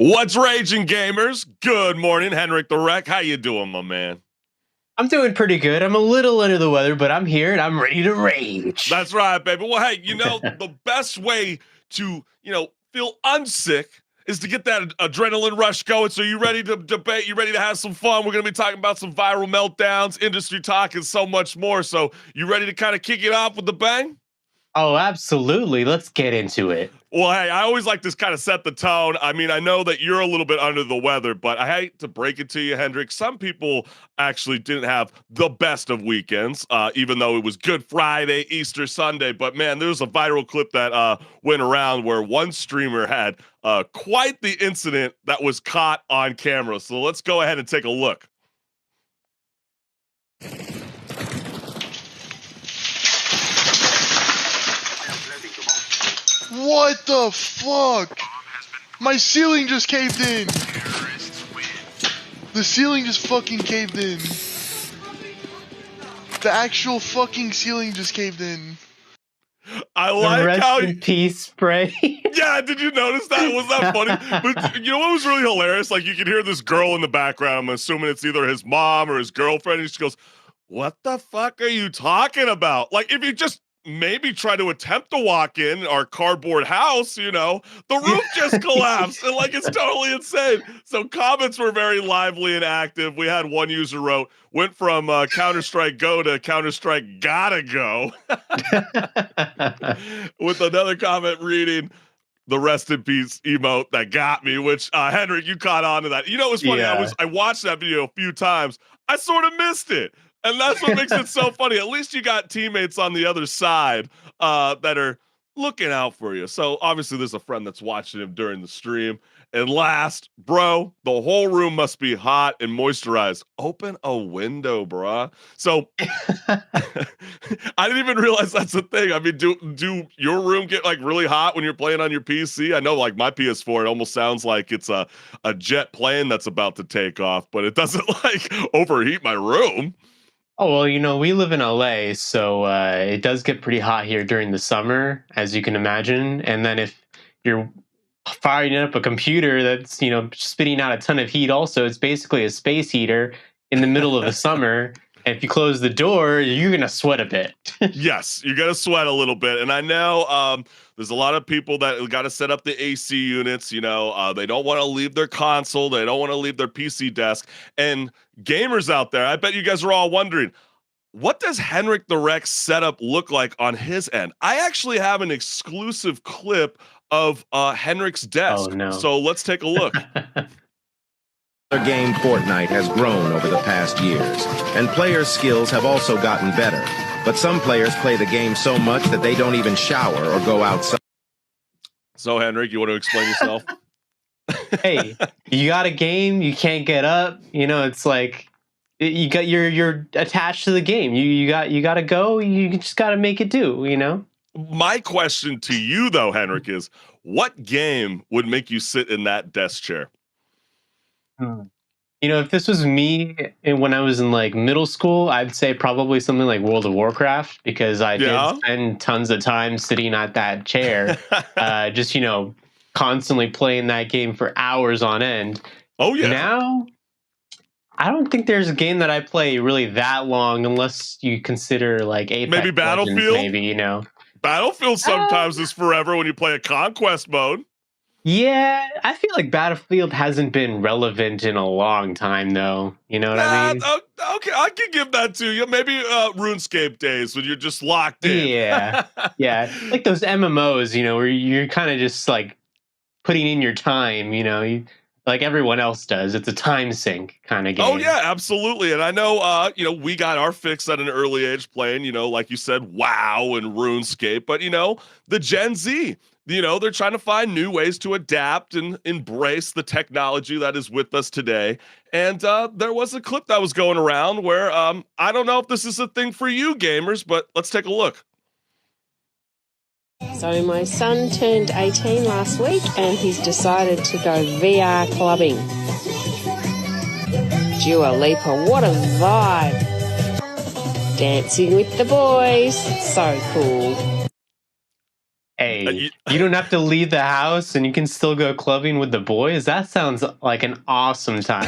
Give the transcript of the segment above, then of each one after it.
What's raging, gamers? Good morning, HenricK the Wreck. How you doing, my man? I'm doing pretty good. I'm a little under the weather, but I'm here and I'm ready to rage. That's right, baby. Well, hey, the best way to, feel unsick is to get that adrenaline rush going. So you ready to debate? You ready to have some fun? We're going to be talking about some viral meltdowns, industry talk, and so much more. So you ready to kind of kick it off with the bang? Oh, absolutely. Let's get into it. Well, hey, I always like to kind of set the tone. I mean, I know that you're a little bit under the weather, but I hate to break it to you, HenricK. Some people actually didn't have the best of weekends, even though it was Good Friday, Easter Sunday. But man, there was a viral clip that went around where one streamer had quite the incident that was caught on camera. So let's go ahead and take a look. What the fuck? My ceiling just caved in. The ceiling just fucking caved in. The actual fucking ceiling just caved in. I like how in peace spray. Yeah, did you notice that? Was that funny? But you know what was really hilarious? Like, you could hear this girl in the background. I'm assuming it's either his mom or his girlfriend. And she goes, "What the fuck are you talking about?" Like, if you just maybe try to attempt to walk in our cardboard house, the roof just collapsed. And like, it's totally insane. So comments were very lively and active. We had one user wrote, went from Counter-Strike Go to Counter-Strike Gotta Go. With another comment reading, the rest in peace emote that got me, which HenricK, you caught on to that. You know, it was funny. Yeah. I watched that video a few times. I sort of missed it. And that's what makes it so funny. At least you got teammates on the other side that are looking out for you. So obviously there's a friend that's watching him during the stream. And last, bro, the whole room must be hot and moisturized. Open a window, bruh. So I didn't even realize that's a thing. I mean, do your room get like really hot when you're playing on your PC? I know, like my PS4, it almost sounds like it's a jet plane that's about to take off, but it doesn't like overheat my room. Oh, well, we live in LA, so it does get pretty hot here during the summer, as you can imagine. And then if you're firing up a computer that's, spitting out a ton of heat also, it's basically a space heater in the middle of the summer. And if you close the door, you're going to sweat a bit. Yes, you're going to sweat a little bit. And I know there's a lot of people that got to set up the AC units. They don't want to leave their console. They don't want to leave their PC desk. And gamers out there, I bet you guys are all wondering, what does HenricK the Wreck setup look like on his end? I actually have an exclusive clip of HenricK's desk. Oh, no. So let's take a look. The game Fortnite has grown over the past years, and players' skills have also gotten better. But some players play the game so much that they don't even shower or go outside. So, HenricK, you want to explain yourself? Hey, you got a game, you can't get up. It's like you're attached to the game. You got to go. You just got to make it do. My question to you, though, HenricK, is what game would make you sit in that desk chair? If this was me when I was in like middle school, I'd say probably something like World of Warcraft, because I did spend tons of time sitting at that chair, just, constantly playing that game for hours on end. Oh, yeah. Now, I don't think there's a game that I play really that long, unless you consider like Apex maybe Battlefield. Legends, Battlefield sometimes is forever when you play a conquest mode. Yeah, I feel like Battlefield hasn't been relevant in a long time, though. You know what I mean? Okay, I can give that to you. Maybe RuneScape days when you're just locked in. Yeah, yeah, like those MMOs, where you're kind of just like putting in your time, like everyone else does. It's a time sink kind of game. Oh yeah, absolutely. And I know, we got our fix at an early age playing, like you said, WoW and RuneScape. But the Gen Z. They're trying to find new ways to adapt and embrace the technology that is with us today. And there was a clip that was going around where I don't know if this is a thing for you gamers, but let's take a look. So my son turned 18 last week and he's decided to go VR clubbing. Dua Lipa, what a vibe. Dancing with the boys, so cool. Hey, Hey, you don't have to leave the house and you can still go clubbing with the boys. That sounds like an awesome time.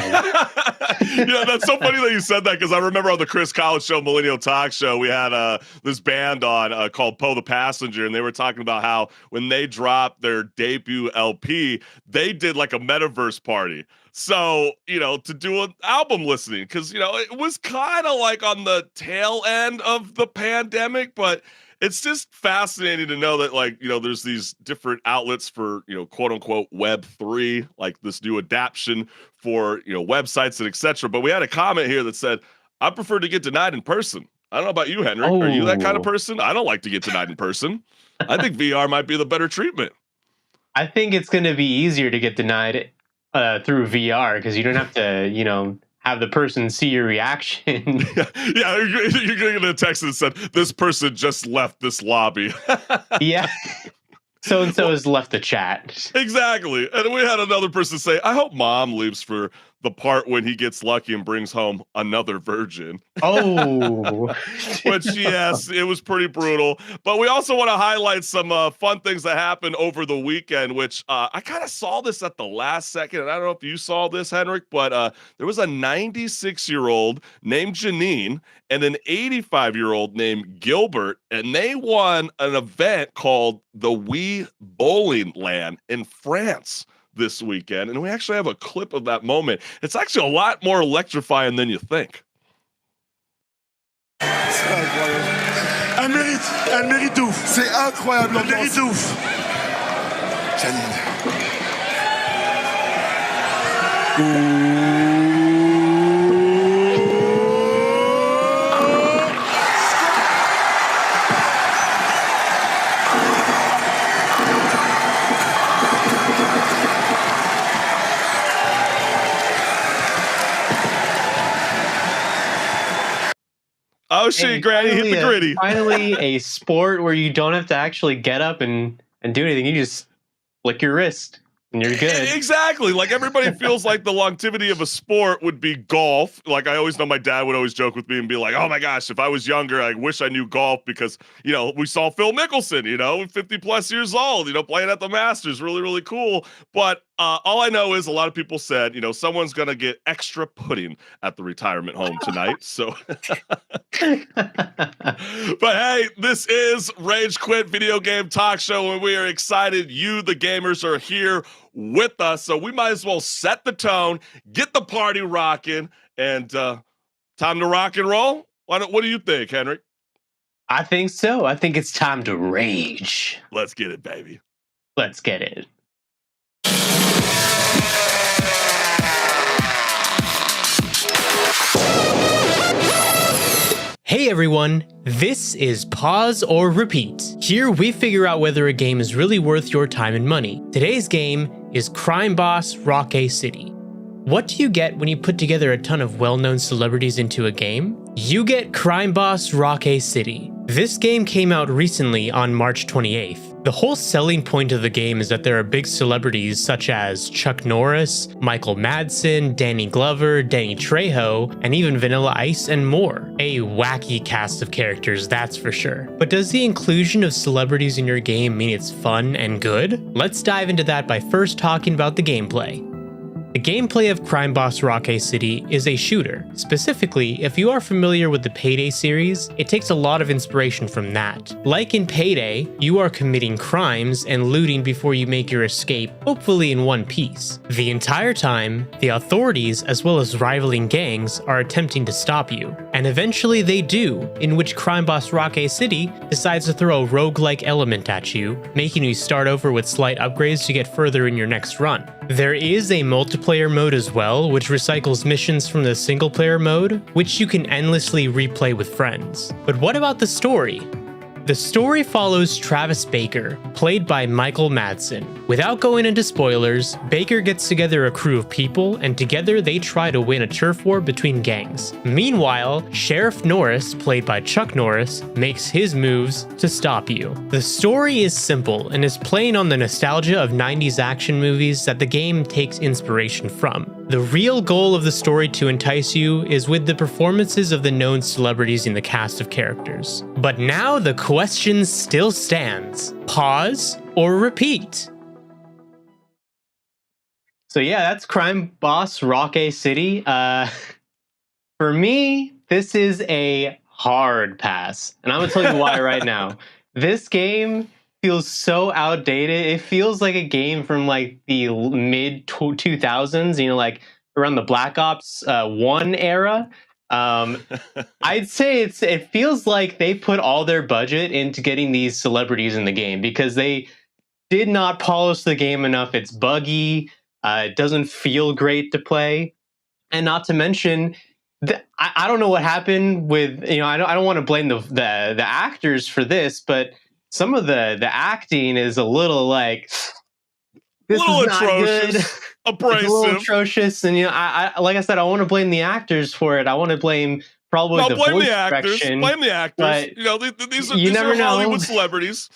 Yeah, that's so funny that you said that because I remember on the Chris Collins show, Millennial Talk Show, we had this band on called Poe the Passenger, and they were talking about how when they dropped their debut LP, they did like a metaverse party. So, to do an album listening, because, it was kind of like on the tail end of the pandemic, but it's just fascinating to know that, like, there's these different outlets for, quote unquote Web3, like this new adaptation for, websites and etc. But we had a comment here that said, I prefer to get denied in person. I don't know about you, HenricK. Are you that kind of person? I don't like to get denied in person. I think VR might be the better treatment. I think it's going to be easier to get denied through VR because you don't have to, have the person see your reaction. Yeah, you're going to get a text that said, this person just left this lobby. Yeah. So-and-so has left the chat. Exactly. And we had another person say, I hope mom leaves for the part when he gets lucky and brings home another virgin. Oh. Which, yes, it was pretty brutal. But we also want to highlight some fun things that happened over the weekend, which I kind of saw this at the last second. And I don't know if you saw this, HenricK, but there was a 96-year-old named Janine and an 85-year-old named Gilbert, and they won an event called the Wii Bowling Land in France this weekend, and we actually have a clip of that moment. It's actually a lot more electrifying than you think. C'est incroyable. Elle mérite tout. C'est incroyable. Elle mérite tout. Janine. Oh shit, Granny hit the gritty. Finally, a sport where you don't have to actually get up and do anything. You just flick your wrist and you're good. Exactly. Like everybody feels like the longevity of a sport would be golf. Like I always know my dad would always joke with me and be like, oh my gosh, if I was younger, I wish I knew golf because, we saw Phil Mickelson, 50 plus years old, playing at the Masters. Really, really cool. But all I know is a lot of people said, someone's going to get extra pudding at the retirement home tonight. So, but hey, this is Rage Quit Video Game Talk Show, and we are excited you, the gamers, are here with us. So we might as well set the tone, get the party rocking, and time to rock and roll. What do you think, HenricK? I think so. I think it's time to rage. Let's get it, baby. Let's get it. Hey everyone, this is Pause or Repeat. Here we figure out whether a game is really worth your time and money. Today's game is Crime Boss Rockay City. What do you get when you put together a ton of well-known celebrities into a game? You get Crime Boss Rockay City. This game came out recently on March 28th. The whole selling point of the game is that there are big celebrities such as Chuck Norris, Michael Madsen, Danny Glover, Danny Trejo, and even Vanilla Ice and more. A wacky cast of characters, that's for sure. But does the inclusion of celebrities in your game mean it's fun and good? Let's dive into that by first talking about the gameplay. The gameplay of Crime Boss Rockay City is a shooter. Specifically, if you are familiar with the Payday series, it takes a lot of inspiration from that. Like in Payday, you are committing crimes and looting before you make your escape, hopefully in one piece. The entire time, the authorities as well as rivaling gangs are attempting to stop you, and eventually they do, in which Crime Boss Rockay City decides to throw a roguelike element at you, making you start over with slight upgrades to get further in your next run. There is a multiplayer mode as well, which recycles missions from the single player mode, which you can endlessly replay with friends. But what about the story? The story follows Travis Baker, played by Michael Madsen. Without going into spoilers, Baker gets together a crew of people, and together they try to win a turf war between gangs. Meanwhile, Sheriff Norris, played by Chuck Norris, makes his moves to stop you. The story is simple and is playing on the nostalgia of 90s action movies that the game takes inspiration from. The real goal of the story to entice you is with the performances of the known celebrities in the cast of characters. But now the question still stands. Pause or repeat? So yeah, that's Crime Boss Rockay City. For me, this is a hard pass. And I'm going to tell you why right now. This game feels so outdated. It feels like a game from like the mid 2000s, like around the Black Ops 1 era. I'd say it feels like they put all their budget into getting these celebrities in the game because they did not polish the game enough. It's buggy. It doesn't feel great to play. And not to mention, I don't know what happened with, I don't want to blame the actors for this, but some of the acting is a little like, this little is not atrocious, good. abrasive. It's a little atrocious. And, I like I said, I want to blame the actors for it. I want to blame probably the blame voice the actors. direction. Blame the actors. But These you never are know. Hollywood celebrities.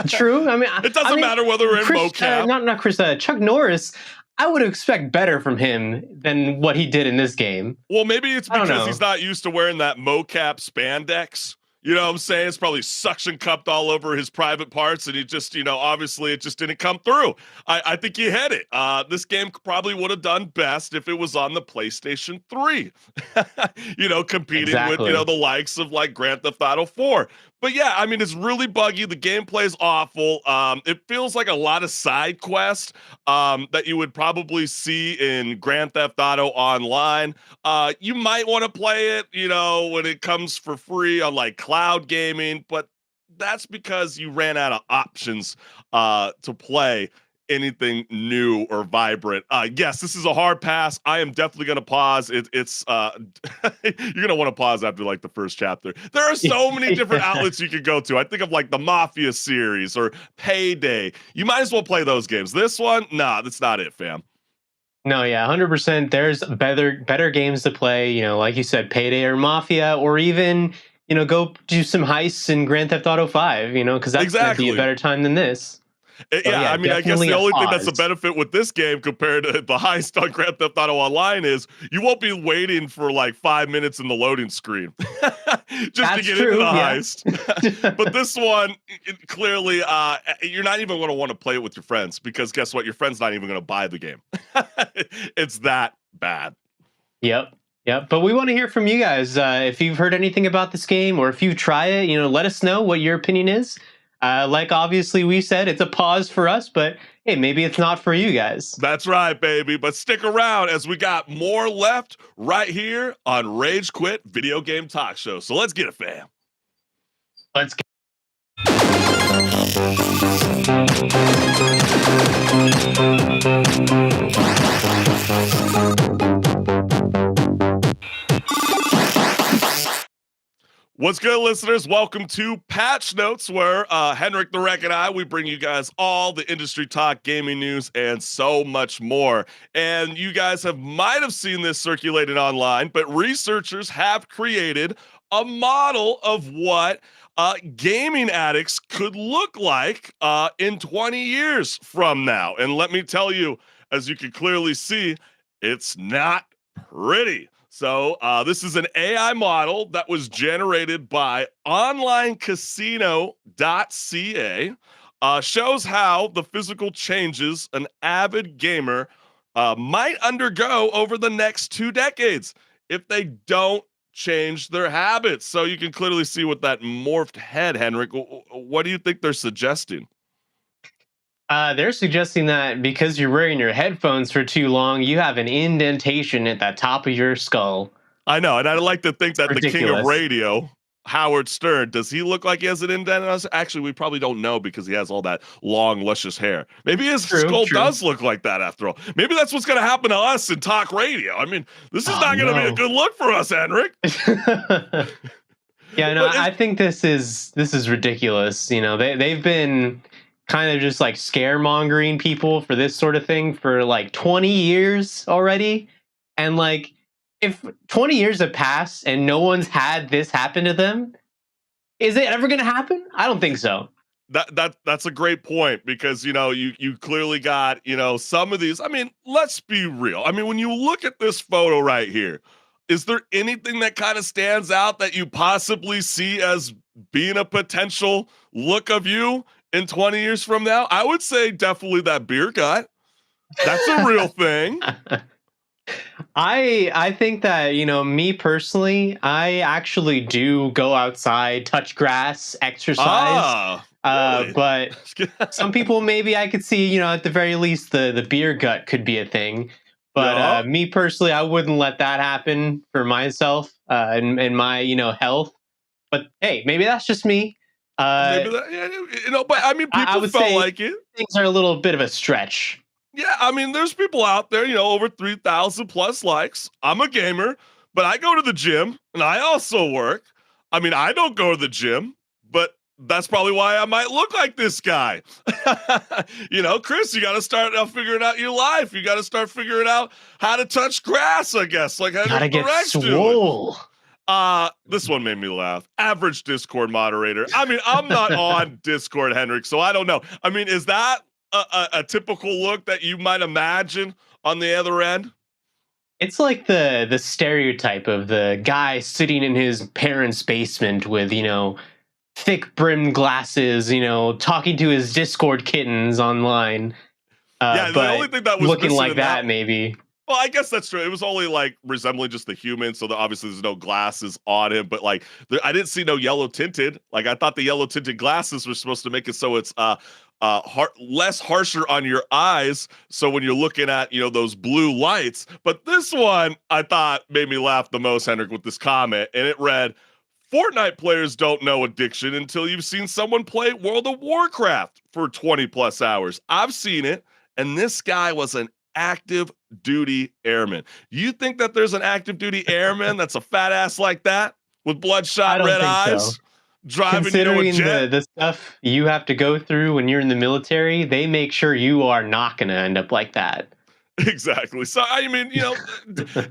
True. It doesn't matter whether we're in mocap. Not Chris. Chuck Norris. I would expect better from him than what he did in this game. Well, maybe it's because he's not used to wearing that mocap spandex. You know what I'm saying? It's probably suction cupped all over his private parts, and he just, obviously it just didn't come through. I think you hit it. This game probably would have done best if it was on the PlayStation 3. Competing with, the likes of like Grand Theft Auto 4. But yeah, it's really buggy. The gameplay is awful. It feels like a lot of side quests that you would probably see in Grand Theft Auto Online. You might want to play it, when it comes for free on like cloud gaming, but that's because you ran out of options to play anything new or vibrant. Yes, this is a hard pass. I am definitely going to pause. It's you're going to want to pause after like the first chapter. There are so many different outlets you could go to. I think of like the Mafia series or Payday. You might as well play those games. This one, nah, that's not it, fam. No, yeah, 100%. There's better games to play, like you said, Payday or Mafia, or even, go do some heists in Grand Theft Auto 5, because that's going to be a better time than this. Yeah, I guess the only thing that's a benefit with this game compared to the heist on Grand Theft Auto Online is you won't be waiting for like 5 minutes in the loading screen just to get into the heist. But this one, clearly, you're not even going to want to play it with your friends because guess what? Your friend's not even going to buy the game. It's that bad. Yep. But we want to hear from you guys. If you've heard anything about this game or if you try it, let us know what your opinion is. Like obviously we said, it's a pause for us, but hey, maybe it's not for you guys. That's right, baby. But stick around as we got more left right here on Rage Quit Video Game Talk Show. So let's get it, fam. Let's get What's good, listeners? Welcome to Patch Notes, where HenricK, the Wreck, and I, we bring you guys all the industry talk, gaming news, and so much more. And you guys might have seen this circulated online, but researchers have created a model of what gaming addicts could look like in 20 years from now. And let me tell you, as you can clearly see, it's not pretty. So this is an AI model that was generated by onlinecasino.ca, shows how the physical changes an avid gamer might undergo over the next 2 decades if they don't change their habits. So you can clearly see with that morphed head, HenricK. What do you think they're suggesting? They're suggesting that because you're wearing your headphones for too long, you have an indentation at the top of your skull. I know, and I like to think that the king of radio, Howard Stern, does he look like he has an indent on us? Actually, we probably don't know because he has all that long, luscious hair. Maybe his skull does look like that after all. Maybe that's what's going to happen to us in talk radio. This is not going to be a good look for us, HenricK. Yeah, no, I think this is ridiculous. They've been kind of just like scaremongering people for this sort of thing for like 20 years already. And like, if 20 years have passed and no one's had this happen to them, is it ever going to happen? I don't think so. That's a great point because you clearly got some of these. I mean, let's be real. I mean, when you look at this photo right here, is there anything that kind of stands out that you possibly see as being a potential look of you in 20 years from now? I would say definitely that beer gut. That's a real thing. I think that, me personally, I actually do go outside, touch grass, exercise. Really? But some people, maybe I could see, at the very least, the beer gut could be a thing. But Yeah. me personally, I wouldn't let that happen for myself and my, health. But hey, maybe that's just me. Maybe that, but I mean, I people would felt say like it. things are a little bit of a stretch. Yeah, I mean, there's people out there, over 3,000 plus likes. I'm a gamer, but I go to the gym and I also work. I mean, I don't go to the gym, but that's probably why I might look like this guy. Chris, you got to start figuring out your life. You got to start figuring out how to touch grass, I guess, like Gotta Henrik the get Rex doing. swole. This one made me laugh. Average Discord moderator. I mean, I'm not on Discord, Henrik, so I don't know. I mean, is that a typical look that you might imagine on the other end? It's like the stereotype of the guy sitting in his parents' basement with, thick brimmed glasses, talking to his Discord kittens online. Yeah, the only thing that was looking missing like in that, maybe. Well, I guess that's true. It was only like resembling just the human, so obviously there's no glasses on him. But like, I didn't see no yellow tinted. Like, I thought the yellow tinted glasses were supposed to make it so it's less harsher on your eyes. So when you're looking at those blue lights, but this one I thought made me laugh the most, Henrik, with this comment, and it read, "Fortnite players don't know addiction until you've seen someone play World of Warcraft for 20 plus hours. I've seen it, and this guy was an active duty airman. You think that there's an active duty airman that's a fat ass like that with bloodshot red eyes, driving Considering a jet? the stuff you have to go through when you're in the military, they make sure you are not going to end up like that. Exactly. So I mean,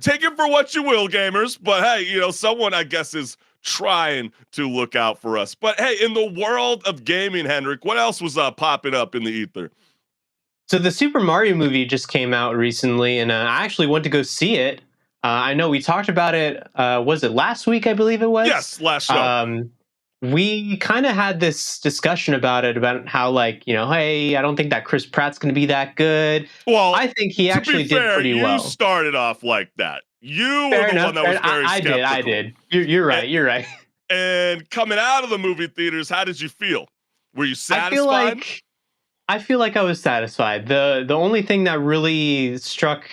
take it for what you will, gamers. But hey, someone I guess is trying to look out for us. But hey, in the world of gaming, Henrik, what else was popping up in the ether? So the Super Mario movie just came out recently, and I actually went to go see it. I know we talked about it. Was it last week? I believe it was. Yes, last show. We kind of had this discussion about it, about how, hey, I don't think that Chris Pratt's going to be that good. Well, I think he actually did pretty well. You started off like that. You were the one that was very skeptical. I did. You're right. You're right. And coming out of the movie theaters, how did you feel? Were you satisfied? I feel like I was satisfied. The only thing that really struck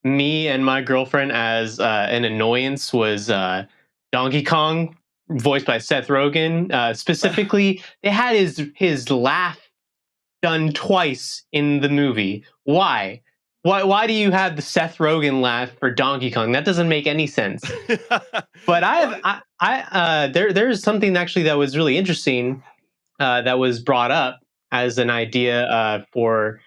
me and my girlfriend as an annoyance was Donkey Kong, voiced by Seth Rogen. Specifically, they had his laugh done twice in the movie. Why? Why do you have the Seth Rogen laugh for Donkey Kong? That doesn't make any sense. But there's something actually that was really interesting that was brought up as an idea for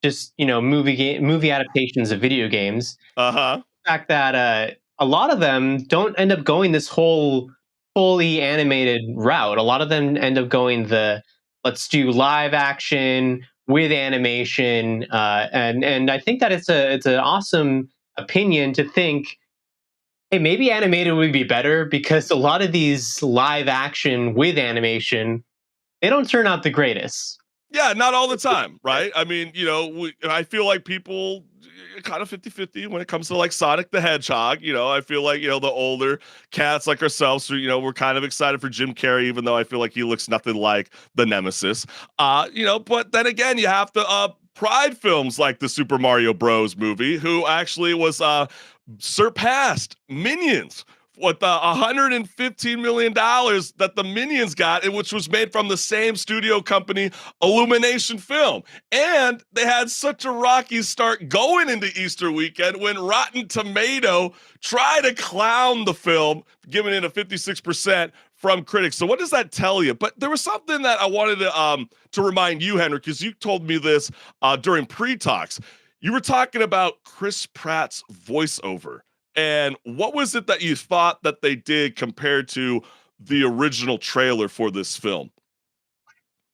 just movie adaptations of video games. The fact that a lot of them don't end up going this whole fully animated route. A lot of them end up going the let's do live action with animation, and I think that it's an awesome opinion to think, hey, maybe animated would be better, because a lot of these live action with animation, they don't turn out the greatest. Yeah, not all the time, right? I mean, I feel like people kind of 50-50 when it comes to like Sonic the Hedgehog. I feel like, the older cats like ourselves, we're kind of excited for Jim Carrey, even though I feel like he looks nothing like the Nemesis. But then again, you have to pride films like the Super Mario Bros. Movie, who actually was surpassed Minions with $115 million that the Minions got, which was made from the same studio company, Illumination Film. And they had such a rocky start going into Easter weekend when Rotten Tomato tried to clown the film, giving it a 56% from critics. So what does that tell you? But there was something that I wanted to remind you, Henrik, because you told me this during pre-talks. You were talking about Chris Pratt's voiceover. And what was it that you thought that they did compared to the original trailer for this film?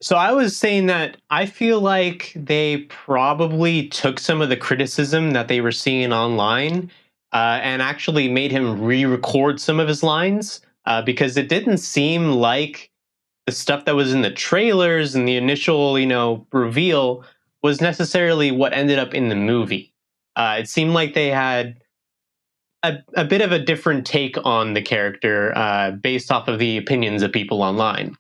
So I was saying that I feel like they probably took some of the criticism that they were seeing online and actually made him re-record some of his lines because it didn't seem like the stuff that was in the trailers and the initial, reveal was necessarily what ended up in the movie. It seemed like they had a bit of a different take on the character based off of the opinions of people online.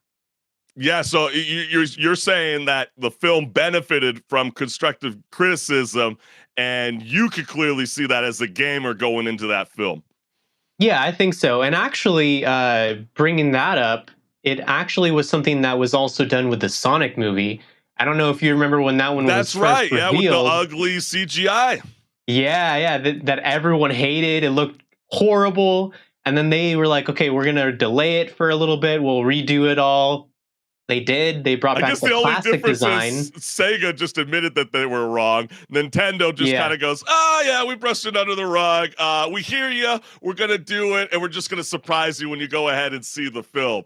Yeah, so you're saying that the film benefited from constructive criticism, and you could clearly see that as a gamer going into that film. Yeah, I think so. And actually, bringing that up, it actually was something that was also done with the Sonic movie. I don't know if you remember when that one was That's first right, yeah, with the revealed. ugly CGI. Yeah, that everyone hated. It looked horrible. And then they were like, okay, we're going to delay it for a little bit. We'll redo it all. They did. They brought I back guess the the only classic difference design. is Sega just admitted that they were wrong. Nintendo just Yeah. kind of goes, "Oh yeah, we brushed it under the rug. We hear you. We're gonna do it, and we're just gonna surprise you when you go ahead and see the film."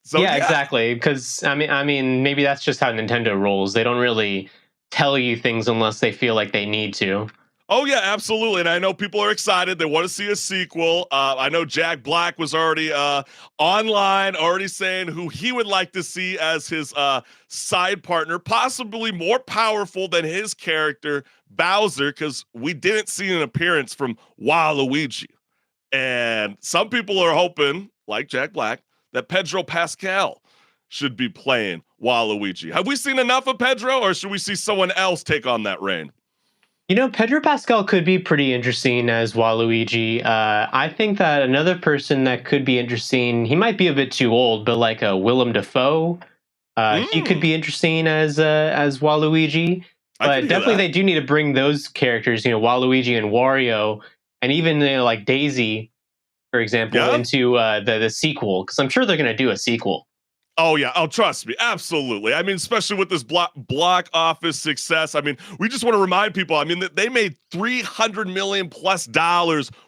So Yeah, exactly. Because I mean, maybe that's just how Nintendo rolls. They don't really tell you things unless they feel like they need to. Oh yeah, absolutely. And I know people are excited. They want to see a sequel. I know Jack Black was already online, already saying who he would like to see as his side partner, possibly more powerful than his character Bowser, because we didn't see an appearance from Waluigi. And some people are hoping, like Jack Black, that Pedro Pascal should be playing Waluigi. Have we seen enough of Pedro, or should we see someone else take on that reign? Pedro Pascal could be pretty interesting as Waluigi. I think that another person that could be interesting, he might be a bit too old, but like a Willem Dafoe, he could be interesting as Waluigi. But definitely they do need to bring those characters, Waluigi and Wario, and even like Daisy, for example, into the sequel, because I'm sure they're going to do a sequel. Oh yeah, oh trust me, absolutely. I mean, especially with this block office success. I mean, we just want to remind people. I mean, that they made $300 million plus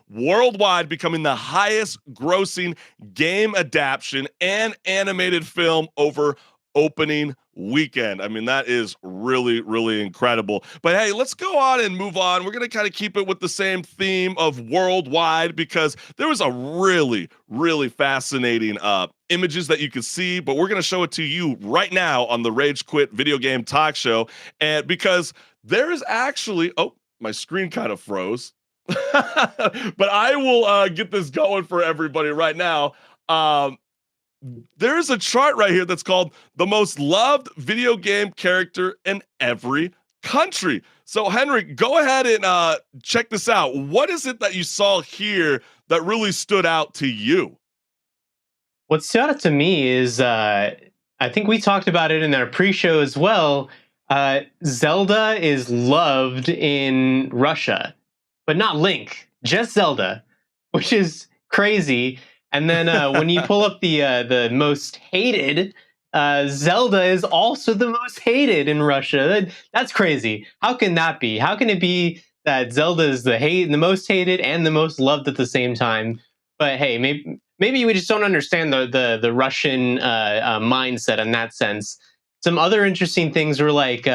worldwide, becoming the highest grossing game adaptation and animated film over opening weekend. I mean, that is really, really incredible. But hey, let's go on and move on. We're going to kind of keep it with the same theme of worldwide, because there was a really, really fascinating images that you can see, but we're going to show it to you right now on the Rage Quit video game talk show. And because there is actually, oh, my screen kind of froze, but I will get this going for everybody right now. There's a chart right here that's called the most loved video game character in every country. So HenricK, go ahead and check this out. What is it that you saw here that really stood out to you? What stood out to me is, I think we talked about it in our pre-show as well. Zelda is loved in Russia, but not Link, just Zelda, which is crazy. And then when you pull up the most hated, Zelda is also the most hated in Russia. That's crazy. How can that be? How can it be that Zelda is the most hated and the most loved at the same time? But hey, maybe we just don't understand the Russian mindset in that sense. Some other interesting things were like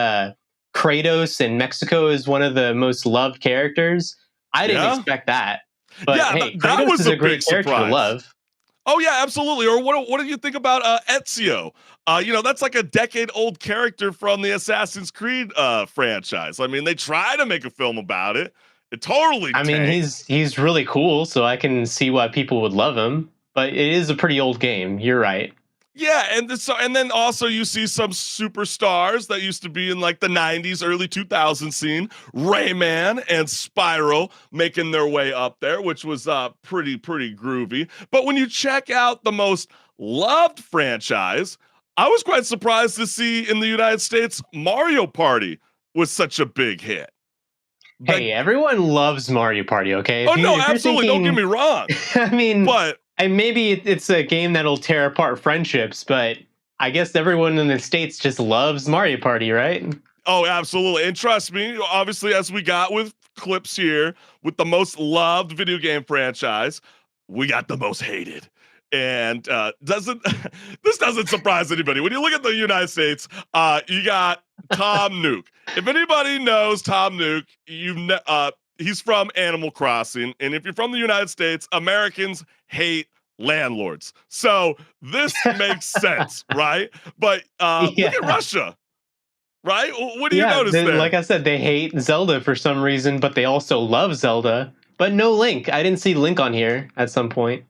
Kratos in Mexico is one of the most loved characters. I didn't expect that. But yeah, hey, that Kratos was is a great character surprise. to love. Oh yeah, absolutely. Or what do you think about Ezio? That's like a decade-old character from the Assassin's Creed franchise. I mean, they try to make a film about it. It totally. I mean, he's really cool, so I can see why people would love him. But it is a pretty old game. You're right. Yeah, and then also you see some superstars that used to be in like the 90s, early 2000s scene, Rayman and Spyro making their way up there, which was pretty groovy. But when you check out the most loved franchise, I was quite surprised to see in the United States Mario Party was such a big hit. Hey, everyone loves Mario Party, okay? No, absolutely. Don't get me wrong. I mean, but and maybe it's a game that'll tear apart friendships, but I guess everyone in the States just loves Mario Party, right? Oh, absolutely. And trust me, obviously, as we got with clips here, with the most loved video game franchise, we got the most hated. And doesn't this doesn't surprise anybody. When you look at the United States, you got Tom Nook. If anybody knows Tom Nook, he's from Animal Crossing, and if you're from the United States, Americans hate landlords. So this makes sense, right? But look at Russia, right? What do you notice there? Like I said, they hate Zelda for some reason, but they also love Zelda. But no Link. I didn't see Link on here at some point.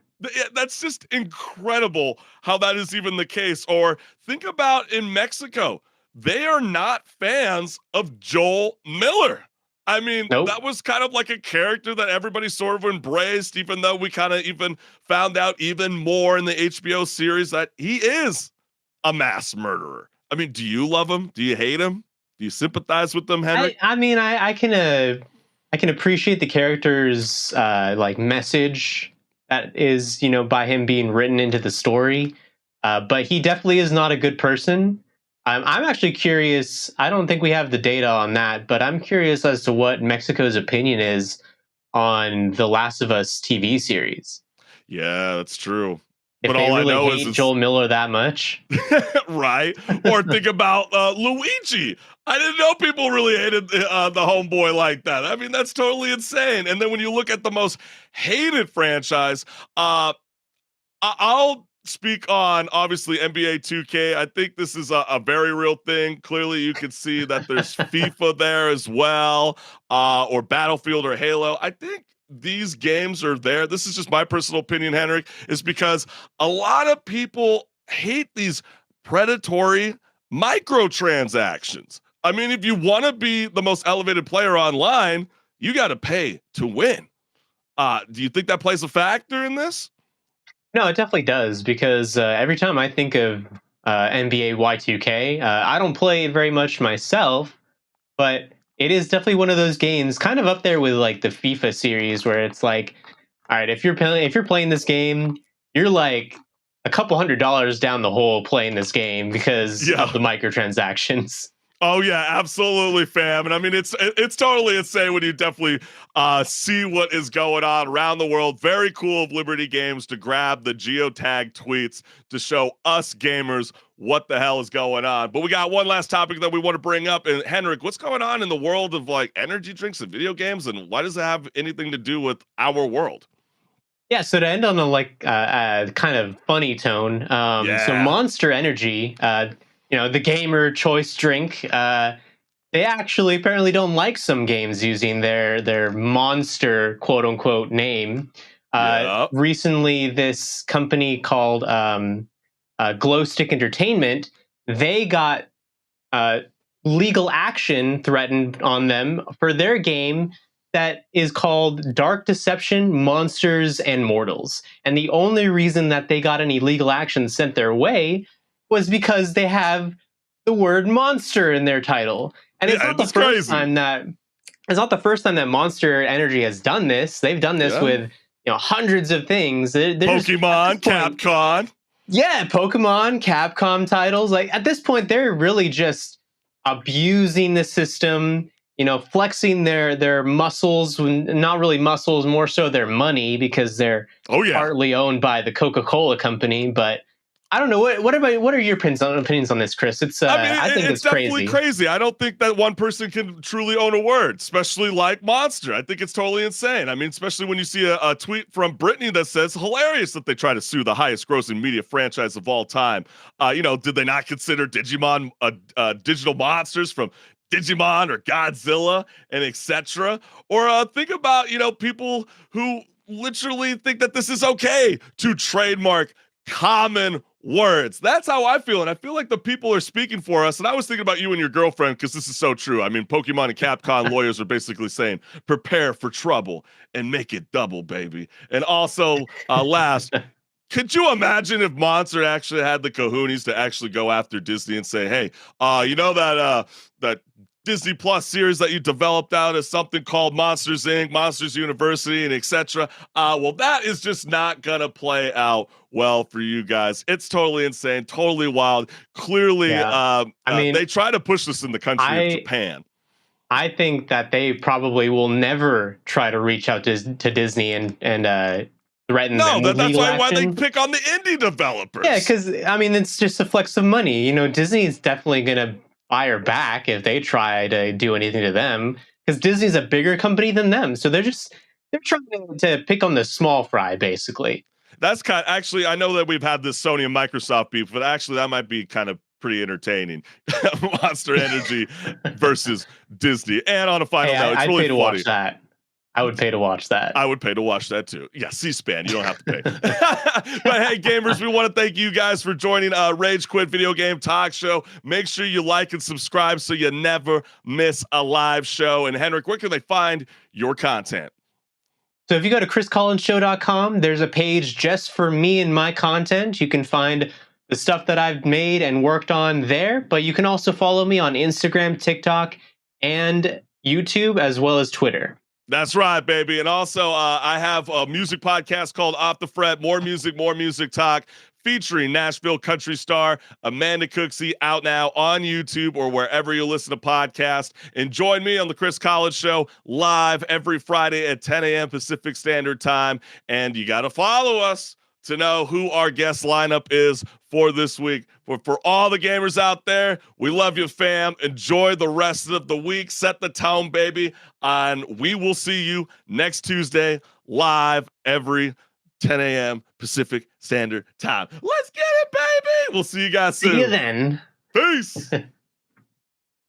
That's just incredible how that is even the case. Or think about in Mexico, they are not fans of Joel Miller. I mean, that was kind of like a character that everybody sort of embraced, even though we kind of even found out even more in the HBO series that he is a mass murderer. I mean, do you love him? Do you hate him? Do you sympathize with them, HenricK? I mean, I can appreciate the character's like message that is, by him being written into the story. But he definitely is not a good person. I'm actually curious. I don't think we have the data on that, but I'm curious as to what Mexico's opinion is on the Last of Us TV series. Yeah, that's true. If but they all really I know hate is Joel Miller that much. right? Or think about Luigi. I didn't know people really hated the homeboy like that. I mean, that's totally insane. And then when you look at the most hated franchise, I'll speak on obviously NBA 2K. I think this is a very real thing. Clearly, you can see that there's FIFA there as well, or Battlefield or Halo. I think these games are there. This is just my personal opinion, HenricK, is because a lot of people hate these predatory microtransactions. I mean, if you want to be the most elevated player online, you got to pay to win. Do you think that plays a factor in this? No, it definitely does, because every time I think of NBA Y2K, I don't play it very much myself, but it is definitely one of those games, kind of up there with like the FIFA series, where it's like, all right, if you're playing this game, you're like a couple $100 down the hole playing this game because of the microtransactions. Oh yeah, absolutely, fam. And I mean, it's totally insane when you definitely see what is going on around the world. Very cool of Liberty Games to grab the geotag tweets to show us gamers what the hell is going on. But we got one last topic that we want to bring up. And HenricK, what's going on in the world of like energy drinks and video games, and why does it have anything to do with our world? Yeah, so to end on a kind of funny tone, so Monster Energy, the gamer choice drink, they actually apparently don't like some games using their Monster quote unquote name. Recently, this company called Glowstick Entertainment, they got legal action threatened on them for their game that is called Dark Deception, Monsters, and Mortals. And the only reason that they got any legal action sent their way was because they have the word monster in their title. And it's not the first time that Monster Energy has done this. They've done this with hundreds of things. Pokemon, Capcom. Yeah, Pokemon, Capcom titles. Like at this point, they're really just abusing the system, flexing their muscles, not really muscles, more so their money, because they're partly owned by the Coca-Cola company. But I don't know. What are your opinions on this, Chris? I think it's definitely crazy. I don't think that one person can truly own a word, especially like Monster. I think it's totally insane. I mean, especially when you see a tweet from Brittany that says, hilarious that they try to sue the highest grossing media franchise of all time. Did they not consider Digimon digital monsters from Digimon or Godzilla and etc.? Or think about, people who literally think that this is okay to trademark common words. That's how I feel. And I feel like the people are speaking for us. And I was thinking about you and your girlfriend, because this is so true. I mean, Pokemon and Capcom lawyers are basically saying, prepare for trouble and make it double, baby. And also, last, could you imagine if Monster actually had the kahunas to actually go after Disney and say, hey, that Disney Plus series that you developed out as something called Monsters Inc., Monsters University, and etc. Well, that is just not gonna play out well for you guys. It's totally insane, totally wild. Clearly, they try to push this in the country of Japan. I think that they probably will never try to reach out to Disney and threaten No, them with that's legal why they action. pick on the indie developers. Yeah, because I mean, it's just a flex of money. You know, Disney's definitely gonna fire back if they try to do anything to them. Because Disney's a bigger company than them, so they're trying to pick on the small fry, basically. That's actually, I know that we've had this Sony and Microsoft beef, but actually that might be kind of pretty entertaining. Monster Energy versus Disney. And on a final note, it's I'd really pay to funny. watch that. I would pay to watch that. I would pay to watch that too. Yeah, C-SPAN. You don't have to pay. But hey, gamers, we want to thank you guys for joining Rage Quit Video Game Talk Show. Make sure you like and subscribe so you never miss a live show. And HenricK, where can they find your content? So if you go to chriscollinsshow.com, there's a page just for me and my content. You can find the stuff that I've made and worked on there, but you can also follow me on Instagram, TikTok, and YouTube, as well as Twitter. That's right, baby. And also, I have a music podcast called Off the Fret, more music talk, featuring Nashville country star Amanda Cooksey, out now on YouTube or wherever you listen to podcasts. And join me on the Chris Collins Show live every Friday at 10 a.m. Pacific Standard Time. And you got to follow us to know who our guest lineup is for this week. For all the gamers out there, we love you, fam. Enjoy the rest of the week. Set the tone, baby. And we will see you next Tuesday live every 10 a.m. Pacific Standard Time. Let's get it, baby. We'll see you guys soon. See you then. Peace.